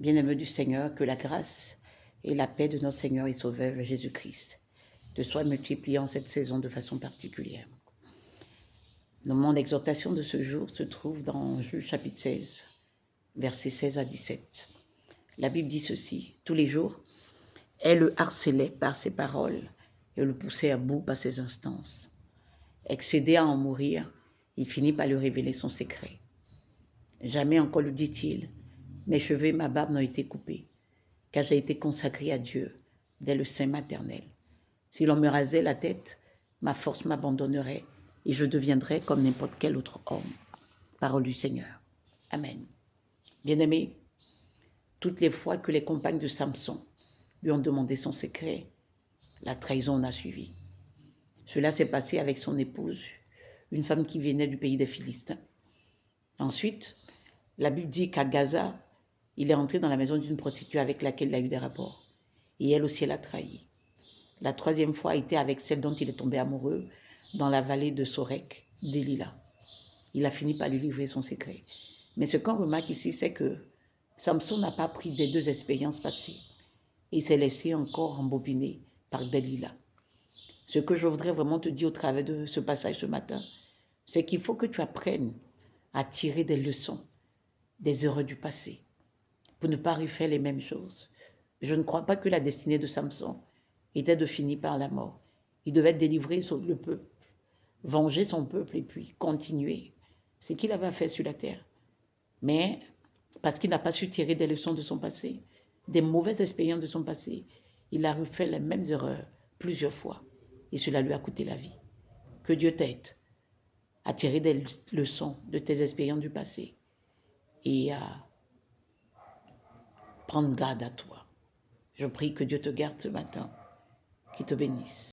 Bien-aimés du Seigneur, que la grâce et la paix de notre Seigneur et Sauveur Jésus-Christ te soient multipliées en cette saison de façon particulière. Mon exhortation de ce jour se trouve dans Juge chapitre 16, versets 16 à 17. La Bible dit ceci: tous les jours, elle le harcelait par ses paroles et le poussait à bout par ses instances. Excédé à en mourir, il finit par lui révéler son secret. Jamais encore, le dit-il, mes cheveux et ma barbe n'ont été coupés, car j'ai été consacré à Dieu dès le sein maternel. Si l'on me rasait la tête, ma force m'abandonnerait et je deviendrais comme n'importe quel autre homme. Parole du Seigneur. Amen. Bien-aimé, toutes les fois que les compagnes de Samson lui ont demandé son secret, la trahison en a suivi. Cela s'est passé avec son épouse, une femme qui venait du pays des Philistins. Ensuite, la Bible dit qu'à Gaza, il est entré dans la maison d'une prostituée avec laquelle il a eu des rapports. Et elle aussi, elle a trahi. La troisième fois a été avec celle dont il est tombé amoureux dans la vallée de Sorek, d'Elila. Il a fini par lui livrer son secret. Mais ce qu'on remarque ici, c'est que Samson n'a pas pris des deux expériences passées. Il s'est laissé encore embobiner par Delila. Ce que je voudrais vraiment te dire au travers de ce passage ce matin, c'est qu'il faut que tu apprennes à tirer des leçons des erreurs du passé pour ne pas refaire les mêmes choses. Je ne crois pas que la destinée de Samson était de finir par la mort. Il devait délivrer le peuple, venger son peuple et puis continuer ce qu'il avait fait sur la terre. Mais parce qu'il n'a pas su tirer des leçons de son passé, des mauvaises expériences de son passé, il a refait les mêmes erreurs plusieurs fois et cela lui a coûté la vie. Que Dieu t'aide à tirer des leçons de tes expériences du passé et à prendre garde à toi. Je prie que Dieu te garde ce matin, qu'il te bénisse.